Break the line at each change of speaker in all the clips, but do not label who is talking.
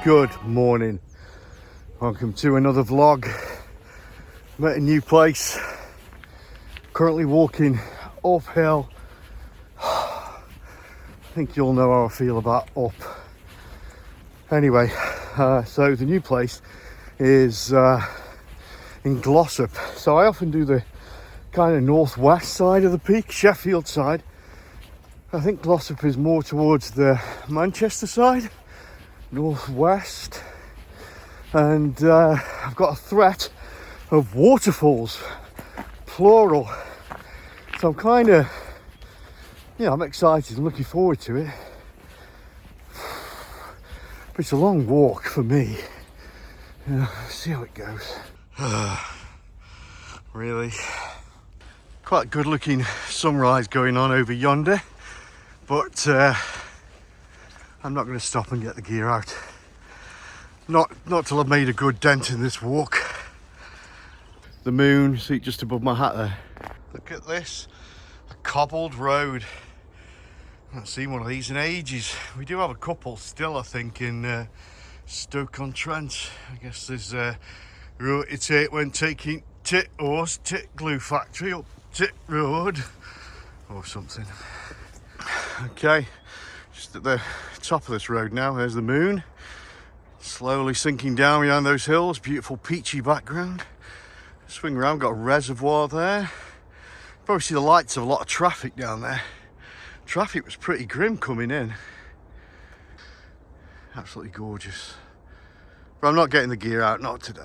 Good morning. Welcome to another vlog. I'm at a new place. Currently walking uphill. I think you'll know how I feel about up. Anyway, so the new place is in Glossop. So I often do the kind of northwest side of the peak, Sheffield side. I think Glossop is more towards the Manchester side, northwest. And I've got a threat of waterfalls, plural. So I'm kind of, I'm excited and looking forward to it. But it's a long walk for me. See how it goes. Really? Quite a good looking sunrise going on over yonder. But I'm not going to stop and get the gear out. Not till I've made a good dent in this walk. The moon, see it just above my hat there. Look at this, a cobbled road. I've not seen one of these in ages. We do have a couple still, I think, in Stoke-on-Trent. I guess there's road to take when taking Tit Horse, Tit Glue Factory up Tit Road or something. Okay, just at the top of this road now, there's the moon. Slowly sinking down behind those hills, beautiful peachy background. Swing around, got a reservoir there. Probably see the lights of a lot of traffic down there. Traffic was pretty grim coming in. Absolutely gorgeous. But I'm not getting the gear out, not today.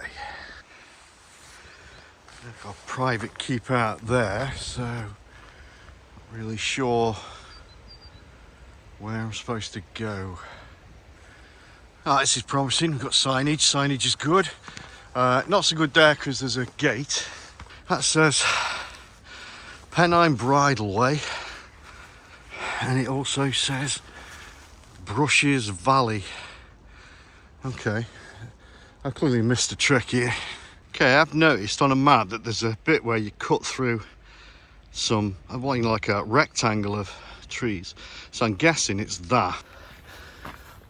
I've got a private keep out there, so not really sure where I'm supposed to go. Oh, this is promising. We've got signage. Signage is good. Not so good there because there's a gate that says Pennine Bridle Way, and it also says Brushes Valley. Okay, I clearly missed a trick here. Okay, I've noticed on a map that there's a bit where you cut through some, like a rectangle of trees. So I'm guessing it's that.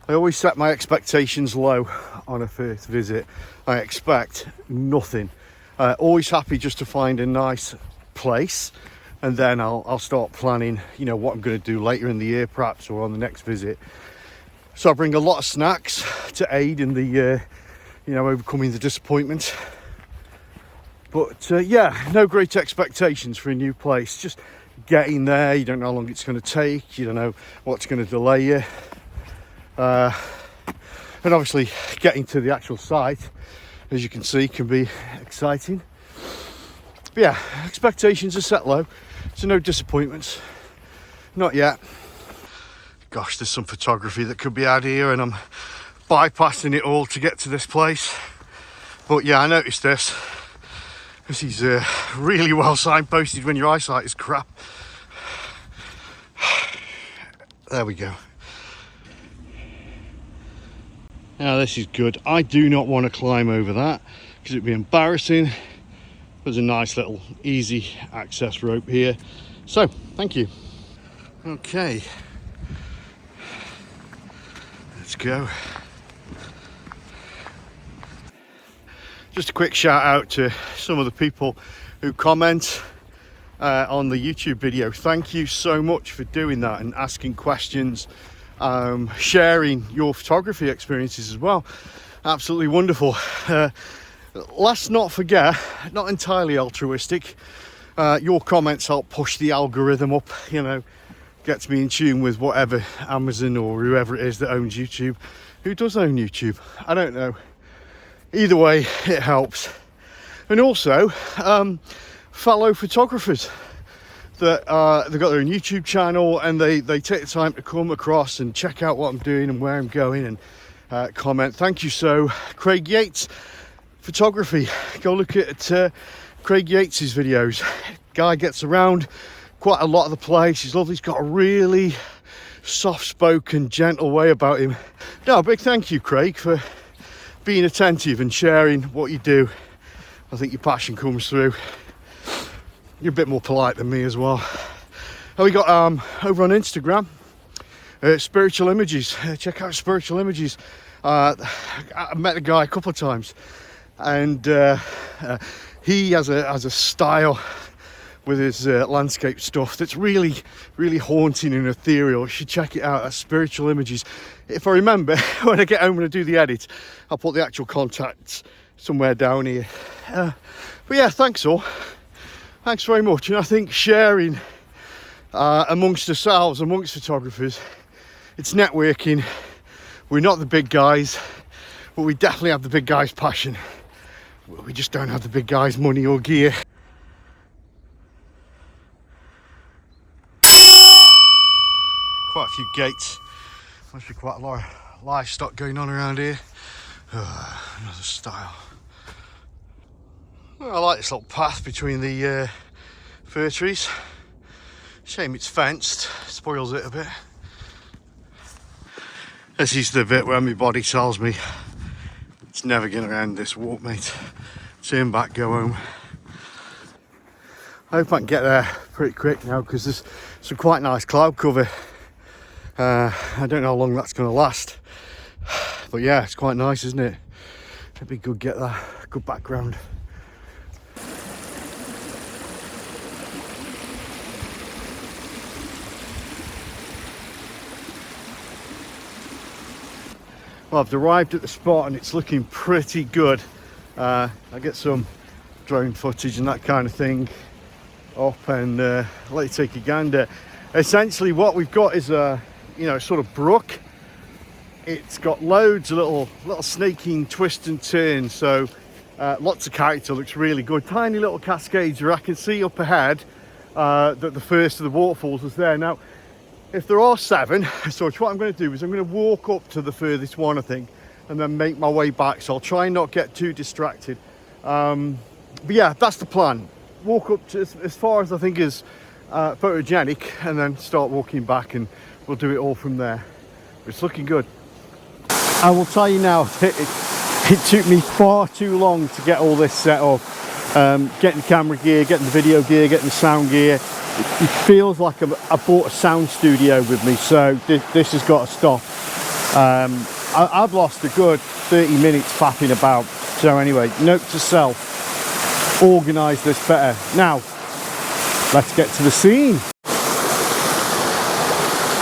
I always set my expectations low on a first visit. I expect nothing. Always happy just to find a nice place, and then I'll start planning, what I'm going to do later in the year, perhaps, or on the next visit. So I bring a lot of snacks to aid in the, overcoming the disappointment. But no great expectations for a new place. Just getting there, you don't know how long it's going to take, you don't know what's going to delay you. And obviously getting to the actual site, as you can see, can be exciting. But yeah, expectations are set low, so no disappointments. Not yet. Gosh, there's some photography that could be had here, and I'm bypassing it all to get to this place. But yeah, I noticed this. This is really well signposted when your eyesight is crap. There we go. Now this is good. I do not want to climb over that because it'd be embarrassing. There's a nice little easy access rope here. So, thank you. Okay. Let's go. Just a quick shout out to some of the people who comment on the YouTube video. Thank you so much for doing that and asking questions. Sharing your photography experiences as well. Absolutely wonderful. Let's not forget, not entirely altruistic, your comments help push the algorithm up, gets me in tune with whatever Amazon or whoever it is that owns YouTube. Who does own YouTube? I don't know. Either way, it helps. And also fellow photographers that they've got their own YouTube channel, and they take the time to come across and check out what I'm doing and where I'm going and comment. Thank you. So Craig Yates Photography, go look at Craig Yates's videos. Guy gets around quite a lot of the place. He's lovely. He's got a really soft-spoken, gentle way about him. No, big thank you, Craig, for being attentive and sharing what you do. I think your passion comes through. You're a bit more polite than me as well. And we got over on Instagram, Spiritual Images. Check out Spiritual Images. I met a guy a couple of times, and he has a style with his landscape stuff that's really, really haunting and ethereal. You should check it out. That's Spiritual Images. If I remember, when I get home and I do the edit, I'll put the actual contacts somewhere down here. But yeah, thanks all. Thanks very much. And I think sharing amongst ourselves, amongst photographers, it's networking. We're not the big guys, but we definitely have the big guys' passion. We just don't have the big guys' money or gear. Quite a few gates. Must be quite a lot of livestock going on around here. Another style. Well, I like this little path between the fir trees. Shame it's fenced, spoils it a bit. This is the bit where my body tells me it's never going to end, this walk, mate. Turn back, go home. I hope I can get there pretty quick now, because there's some quite nice cloud cover. I don't know how long that's going to last, but yeah, it's quite nice, isn't it? It'd be good to get that good background. Well, I've arrived at the spot and it's looking pretty good. I get some drone footage and that kind of thing up, and let you take a gander. Essentially what we've got is a sort of brook. It's got loads of little snaking twists and turns, so lots of character, looks really good. Tiny little cascades where I can see up ahead that the first of the waterfalls is there. Now, if there are 7, so what I'm going to do is I'm going to walk up to the furthest one, I think, and then make my way back, so I'll try and not get too distracted. But yeah, that's the plan. Walk up to as far as I think is photogenic, and then start walking back, and we'll do it all from there. But it's looking good. I will tell you now, it took me far too long to get all this set up. Getting the camera gear, getting the video gear, getting the sound gear. It feels like I bought a sound studio with me, so this has got to stop. I've lost a good 30 minutes faffing about. So anyway, note to self, organise this better. Now, let's get to the scene.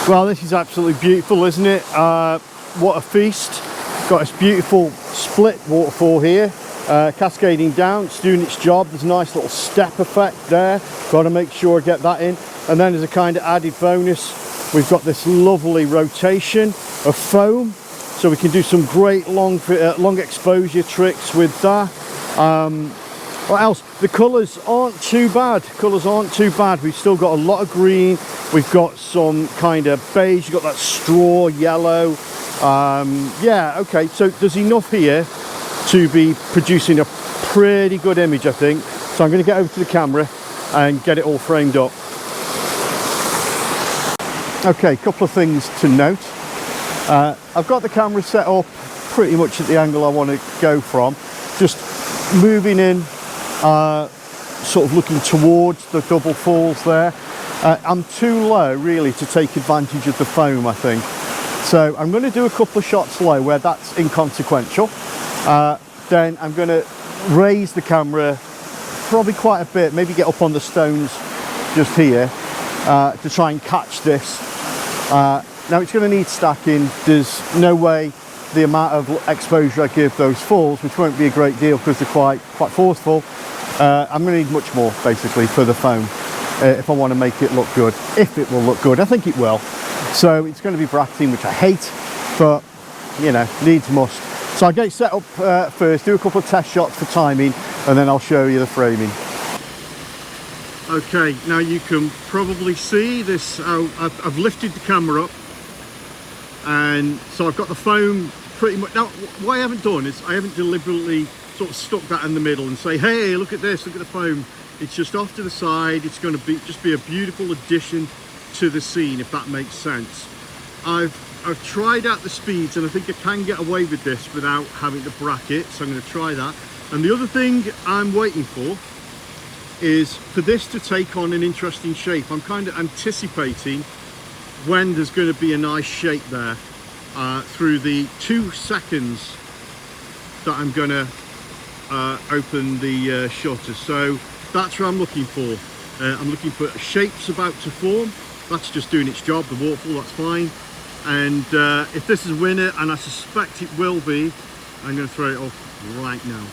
Well, this is absolutely beautiful, isn't it? What a feast. Got this beautiful split waterfall here, cascading down. It's doing its job. There's a nice little step effect there. Got to make sure I get that in. And then as a kind of added bonus, we've got this lovely rotation of foam, so we can do some great long exposure tricks with that. What else? The colours aren't too bad. We've still got a lot of green. We've got some kind of beige. You've got that straw yellow. Yeah, okay, so there's enough here to be producing a pretty good image, I think. So I'm going to get over to the camera and get it all framed up. Okay, a couple of things to note. I've got the camera set up pretty much at the angle I want to go from. Just moving in, sort of looking towards the double falls there. I'm too low really to take advantage of the foam, I think. So I'm going to do a couple of shots low where that's inconsequential. Then I'm going to raise the camera probably quite a bit, maybe get up on the stones just here to try and catch this. Now it's going to need stacking. There's no way the amount of exposure I give those falls, which won't be a great deal because they're quite forceful, I'm going to need much more basically for the foam if I want to make it look good. If it will look good, I think it will. So it's going to be bracketing, which I hate, but you know, needs must. So I'll get it set up first, do a couple of test shots for timing, and then I'll show you the framing. Okay, now you can probably see this. I've lifted the camera up, and so I've got the foam pretty much. Now what I haven't done is I haven't deliberately sort of stuck that in the middle and say, hey, look at this, look at the foam. It's just off to the side. It's going to just be a beautiful addition to the scene, if that makes sense. I've tried out the speeds, and I think I can get away with this without having to bracket, so I'm going to try that. And the other thing I'm waiting for is for this to take on an interesting shape. I'm kind of anticipating when there's going to be a nice shape there. through the 2 seconds that I'm going to open the shutters. So that's what I'm looking for. I'm looking for shapes about to form. That's just doing its job. The waterfall, that's fine. And if this is a winner, and I suspect it will be, I'm going to throw it off right now.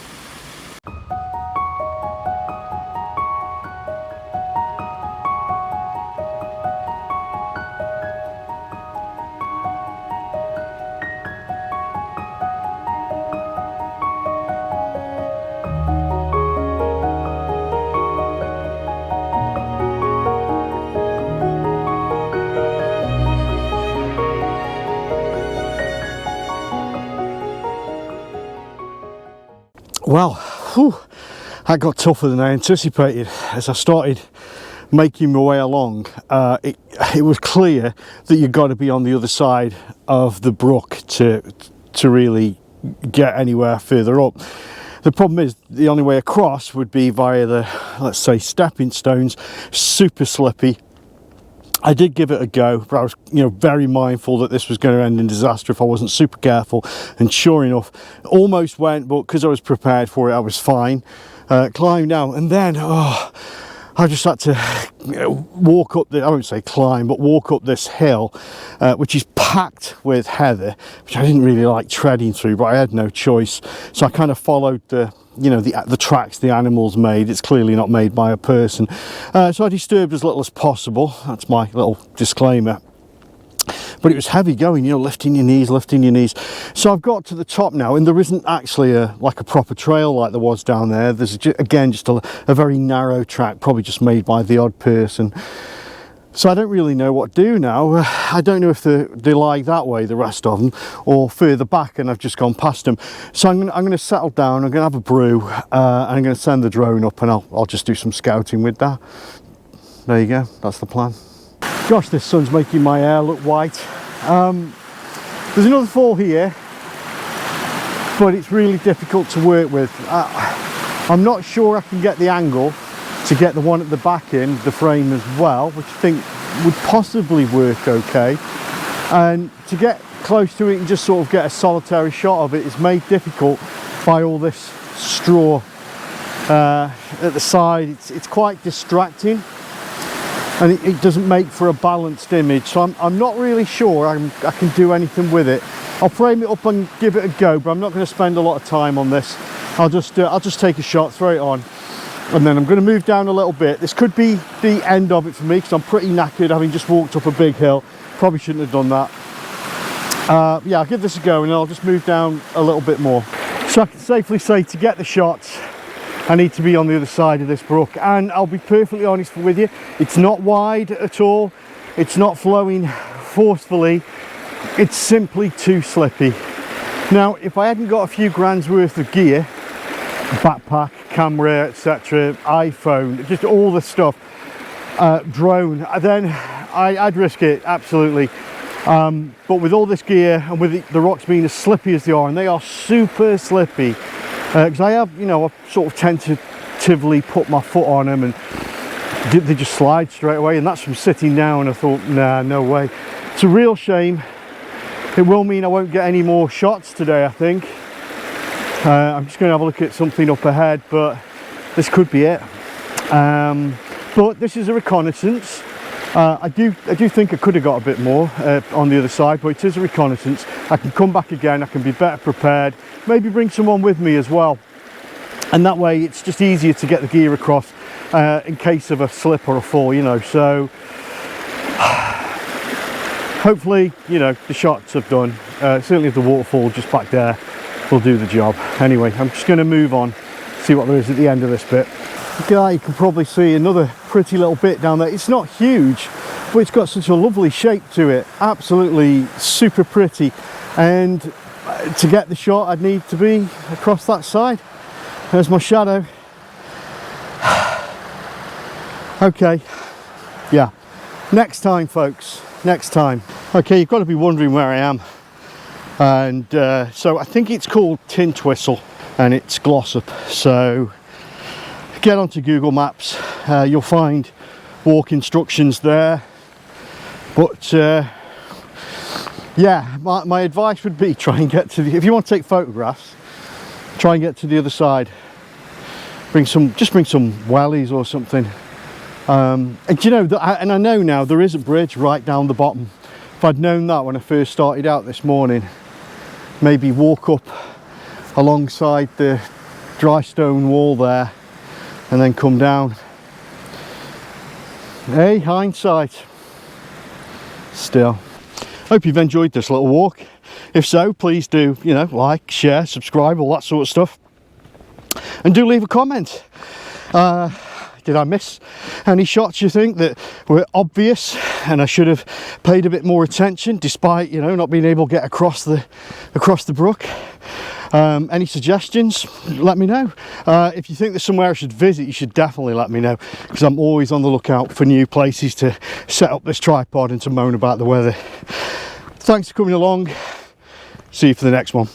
Well, whew, that got tougher than I anticipated. As I started making my way along, it was clear that you've got to be on the other side of the brook to really get anywhere further up. The problem is the only way across would be via the, let's say, stepping stones, super slippy. I did give it a go, but I was, very mindful that this was going to end in disaster if I wasn't super careful. And sure enough, almost went, but because I was prepared for it, I was fine. Climbed down, and then I just had to walk up I won't say climb, but walk up this hill, which is packed with heather, which I didn't really like treading through, but I had no choice. So I kind of followed the tracks the animals made. It's clearly not made by a person. So I disturbed as little as possible. That's my little disclaimer. But it was heavy going, lifting your knees. So I've got to the top now, and there isn't actually like a proper trail like there was down there. There's again just a very narrow track, probably just made by the odd person. So I don't really know what to do now. I don't know if they lie that way, the rest of them, or further back, and I've just gone past them. So I'm going to settle down. I'm going to have a brew, and I'm going to send the drone up, and I'll just do some scouting with that. There you go. That's the plan. Gosh, this sun's making my hair look white. There's another fall here, but it's really difficult to work with. I'm not sure I can get the angle to get the one at the back in the frame as well, which I think would possibly work okay. And to get close to it and just sort of get a solitary shot of it is made difficult by all this straw at the side. It's quite distracting, and it doesn't make for a balanced image. So I'm not really sure I can do anything with it. I'll frame it up and give it a go, but I'm not going to spend a lot of time on this. I'll just take a shot, throw it on, and then I'm going to move down a little bit. This could be the end of it for me because I'm pretty knackered, having just walked up a big hill. Probably shouldn't have done that. Yeah, I'll give this a go, and I'll just move down a little bit more. So I can safely say, to get the shots, I need to be on the other side of this brook, and I'll be perfectly honest with you, it's not wide at all, it's not flowing forcefully, it's simply too slippy. Now, if I hadn't got a few grand's worth of gear, backpack, camera, etc., iPhone, just all the stuff, drone, then I'd risk it, absolutely. But with all this gear, and with the rocks being as slippy as they are, and they are super slippy, because I have, I sort of tentatively put my foot on them, and they just slide straight away, and that's from sitting down. I thought, nah, no way. It's a real shame. It will mean I won't get any more shots today, I think. I'm just going to have a look at something up ahead, but this could be it. But this is a reconnaissance. I do think I could have got a bit more on the other side, but it is a reconnaissance. I can come back again, I can be better prepared, maybe bring someone with me as well, and that way it's just easier to get the gear across in case of a slip or a fall, so hopefully the shots have done. Certainly the waterfall just back there will do the job. Anyway, I'm just going to move on, see what there is at the end of this bit. You can probably see another pretty little bit down there. It's not huge, but it's got such a lovely shape to it, absolutely super pretty. And to get the shot, I'd need to be across that side. There's my shadow. Okay, yeah, next time folks, next time. Okay, you've got to be wondering where I am, and so I think it's called Tintwistle and it's Glossop. So get onto Google Maps, you'll find walk instructions there, but yeah, my advice would be try and get to the, if you want to take photographs, try and get to the other side. Just bring some wellies or something. And you know, and I know now there is a bridge right down the bottom. If I'd known that when I first started out this morning, maybe walk up alongside the dry stone wall there and then come down. Hey, hindsight. Still, hope you've enjoyed this little walk. If so, please do, you know, like, share, subscribe, all that sort of stuff, and do leave a comment. Did I miss any shots you think that were obvious and I should have paid a bit more attention, despite, you know, not being able to get across the brook? Any suggestions, let me know. If you think there's somewhere I should visit, you should definitely let me know, because I'm always on the lookout for new places to set up this tripod and to moan about the weather. Thanks for coming along. See you for the next one.